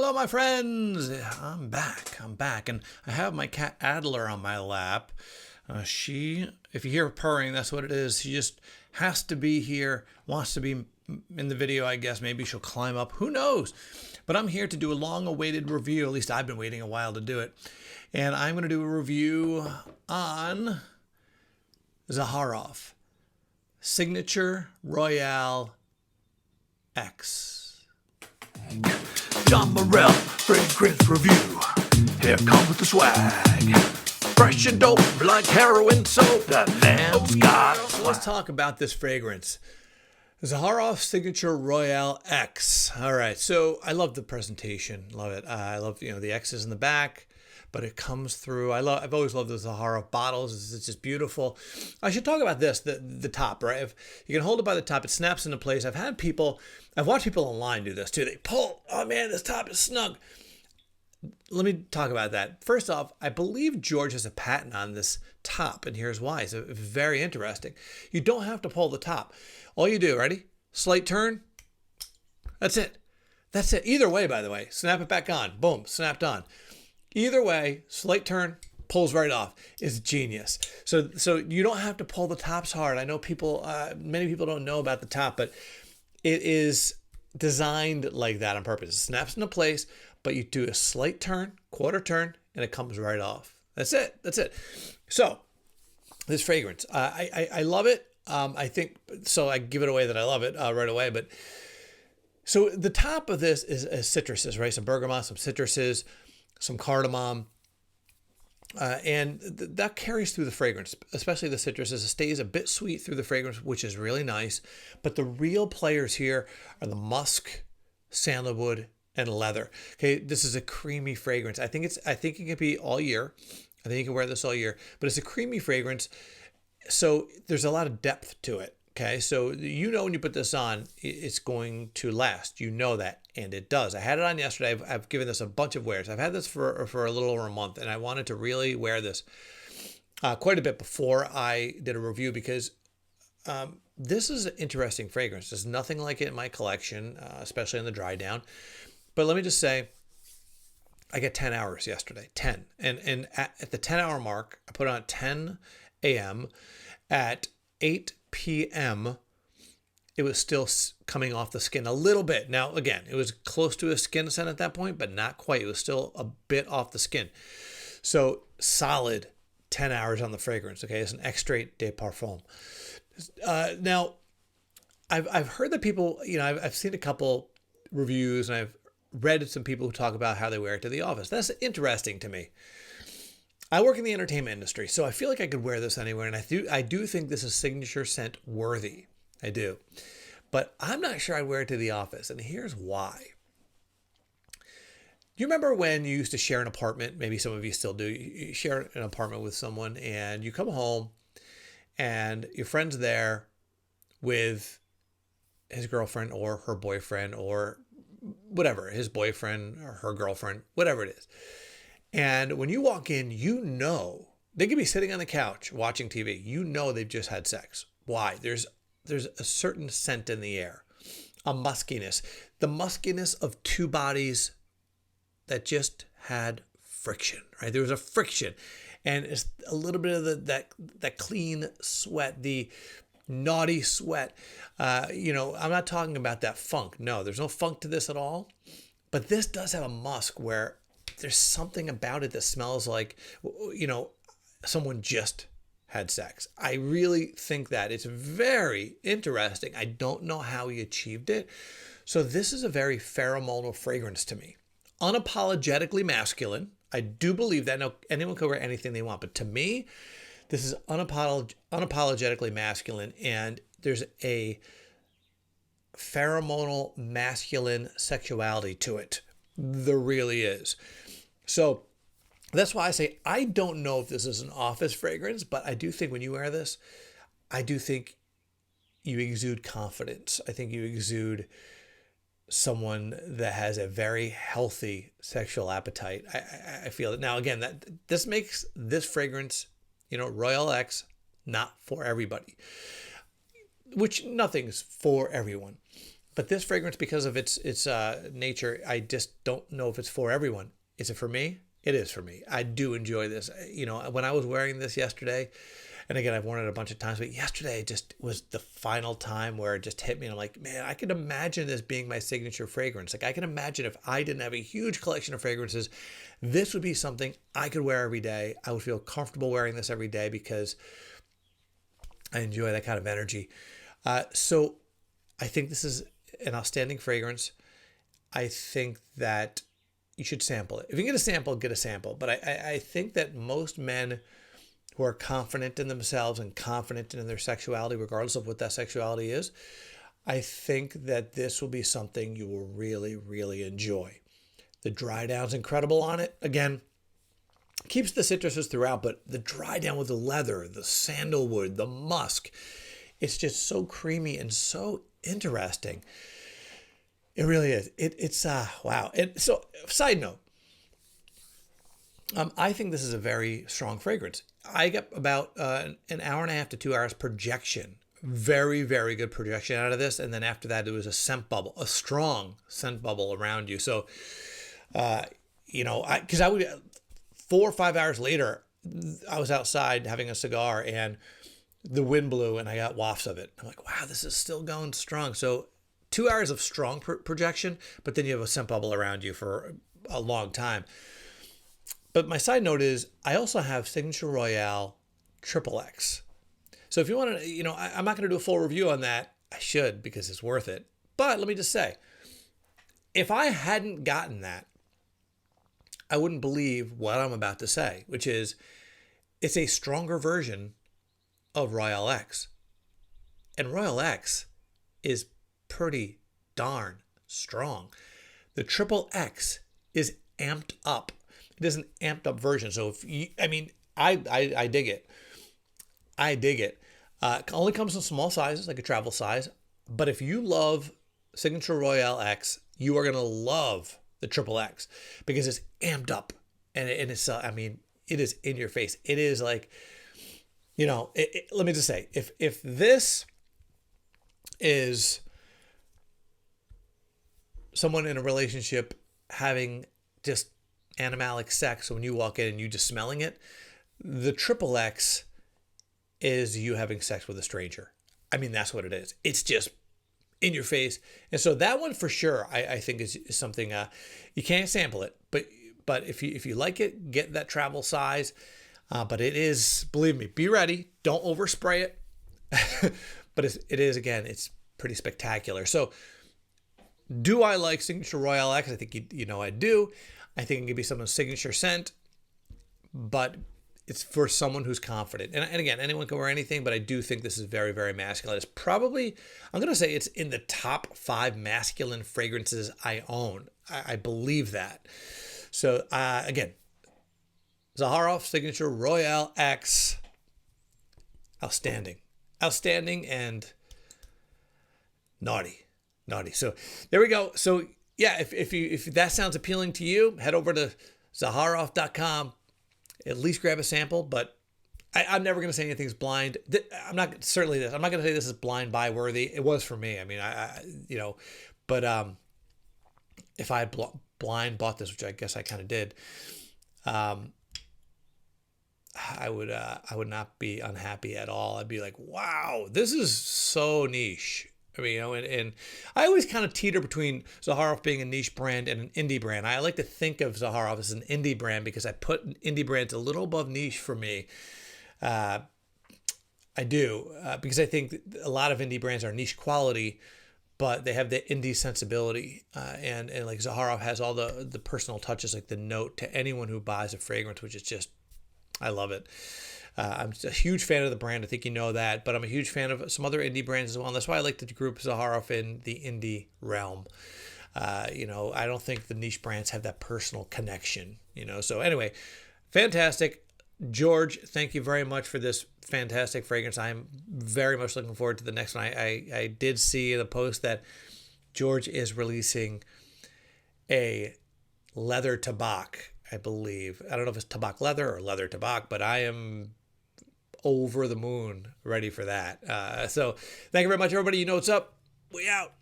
Hello, my friends. I'm back, and I have my cat Adler on my lap. If you hear her purring, that's what it is. She just has to be here, wants to be in the video, I guess. Maybe she'll climb up. Who knows? But I'm here to do a long-awaited review. At least I've been waiting a while to do it. And I'm going to do a review on Zaharoff Signature Royale X. John Morrell, fragrance review. Here comes the swag. Fresh and dope like heroin soap. That man's got. So let's talk about this fragrance. Zaharoff Signature Royale X. All right, so I love the presentation. Love it. I love the X's in the back, but it comes through. I've always loved the Zaharoff bottles. It's just beautiful. I should talk about this, the top, right? If you can hold it by the top, it snaps into place. I've watched people online do this too. They pull, oh man, this top is snug. Let me talk about that. First off, I believe George has a patent on this top, and here's why. It's very interesting. You don't have to pull the top. All you do, ready? Slight turn. That's it. That's it. Either way, by the way, snap it back on. Boom, snapped on. Either way, slight turn, pulls right off. It's genius. So you don't have to pull the tops hard. I know many people don't know about the top, but it is designed like that on purpose. It snaps into place, but you do a slight turn, quarter turn, and it comes right off. That's it. That's it. So this fragrance, I love it. I think so. I give it away that I love it right away. But so the top of this is citruses, right? Some bergamot, some citruses, some cardamom, and that carries through the fragrance, especially the citruses. It stays a bit sweet through the fragrance, which is really nice. But the real players here are the musk, sandalwood, and leather. Okay, this is a creamy fragrance. I think it can be all year. I think you can wear this all year, but it's a creamy fragrance. So there's a lot of depth to it. Okay, so when you put this on, it's going to last. You know that, and it does. I had it on yesterday. I've given this a bunch of wears. I've had this for a little over a month, and I wanted to really wear this quite a bit before I did a review because this is an interesting fragrance. There's nothing like it in my collection, especially in the dry down. But let me just say, I got 10 hours yesterday, 10. And at the 10-hour mark, I put it on at 10 a.m. At 8 p.m., it was still coming off the skin a little bit. Now, again, it was close to a skin scent at that point, but not quite. It was still a bit off the skin. So solid 10 hours on the fragrance. Okay, it's an extrait de parfum. Now, I've heard that people, I've seen a couple reviews, and I've read some people who talk about how they wear it to the office. That's interesting to me. I work in the entertainment industry, so I feel like I could wear this anywhere, and I do think this is signature scent worthy. I do. But I'm not sure I'd wear it to the office, and here's why. You remember when you used to share an apartment? Maybe some of you still do. You share an apartment with someone, and you come home, and your friend's there with his girlfriend or her boyfriend or whatever, his boyfriend or her girlfriend, whatever it is. And when you walk in, they could be sitting on the couch watching TV. They've just had sex. Why? There's a certain scent in the air, a muskiness, the muskiness of two bodies that just had friction, right? There was a friction, and it's a little bit of that clean sweat, the naughty sweat. I'm not talking about that funk. No, there's no funk to this at all. But this does have a musk where there's something about it that smells like, someone just had sex. I really think that. It's very interesting. I don't know how he achieved it. So this is a very pheromonal fragrance to me. Unapologetically masculine. I do believe that. Now, anyone can wear anything they want. But to me, this is unapologetically masculine. And there's a pheromonal masculine sexuality to it. There really is. So that's why I say I don't know if this is an office fragrance, but I do think when you wear this, I do think you exude confidence. I think you exude someone that has a very healthy sexual appetite. I feel it. Now, again, this makes this fragrance, Royale X, not for everybody, which nothing's for everyone. But this fragrance, because of its nature, I just don't know if it's for everyone. Is it for me? It is for me. I do enjoy this. You know, when I was wearing this yesterday, and again, I've worn it a bunch of times, but yesterday just was the final time where it just hit me. And I'm like, man, I could imagine this being my signature fragrance. Like, I can imagine if I didn't have a huge collection of fragrances, this would be something I could wear every day. I would feel comfortable wearing this every day because I enjoy that kind of energy. So I think this is an outstanding fragrance. I think that you should sample it. If you can get a sample, get a sample. But I think that most men who are confident in themselves and confident in their sexuality, regardless of what that sexuality is, I think that this will be something you will really, really enjoy. The dry down's incredible on it. Again, keeps the citruses throughout, but the dry down with the leather, the sandalwood, the musk, it's just so creamy and so interesting. It really is. It's wow. And so, side note, I think this is a very strong fragrance. I get about an hour and a half to 2 hours projection. Very, very good projection out of this. And then after that, it was a scent bubble, a strong scent bubble around you. So, you know, because I would 4 or 5 hours later, I was outside having a cigar and the wind blew and I got wafts of it. I'm like, wow, this is still going strong. So 2 hours of strong projection, but then you have a scent bubble around you for a long time. But my side note is I also have Signature Royale XXX. So if you want to, you know, I'm not going to do a full review on that. I should because it's worth it. But let me just say, if I hadn't gotten that, I wouldn't believe what I'm about to say, which is it's a stronger version of Royale X. And Royale X is pretty darn strong. The XXX is amped up. It is an amped up version. So if you, I mean, I dig it. I dig it. It only comes in small sizes, like a travel size. But if you love Signature Royale X, you are going to love the XXX because it's amped up. And it's, I mean, it is in your face. It is like, you know, let me just say, if this is someone in a relationship having just animalic sex, so when you walk in and you just smelling it, the XXX is you having sex with a stranger. I mean, that's what it is. It's just in your face. And so that one for sure, I think is something, you can't sample it, but if you like it, get that travel size. But it is, believe me, be ready. Don't overspray it. But it is, again, it's pretty spectacular. So do I like Signature Royale X? I think, you know, I do. I think it can be someone's signature scent, but it's for someone who's confident. And again, anyone can wear anything, but I do think this is very, very masculine. It's probably, I'm going to say it's in the top 5 masculine fragrances I own. I believe that. So again, Zaharoff Signature Royale X. Outstanding. Outstanding and naughty. Naughty. So there we go. So yeah, if that sounds appealing to you, head over to Zaharoff.com. At least grab a sample, but I'm never going to say anything's blind. I'm not going to say this is blind buy worthy. It was for me. I mean, you know, but if I had blind bought this, which I guess I kind of did, I would not be unhappy at all. I'd be like, wow, this is so niche. I mean, you know, and I always kind of teeter between Zaharoff being a niche brand and an indie brand. I like to think of Zaharoff as an indie brand because I put indie brands a little above niche for me. I do, because I think a lot of indie brands are niche quality, but they have the indie sensibility. And like Zaharoff has all the personal touches, like the note to anyone who buys a fragrance, which is just, I love it. I'm a huge fan of the brand. I think you know that, but I'm a huge fan of some other indie brands as well. And that's why I like to group Zaharoff in the indie realm. You know, I don't think the niche brands have that personal connection, you know? So anyway, fantastic. George, thank you very much for this fantastic fragrance. I'm very much looking forward to the next one. I did see in the post that George is releasing a leather tabak, I believe. I don't know if it's tabak leather or leather tabak, but I am over the moon ready for that. So thank you very much, everybody. You know what's up. We out.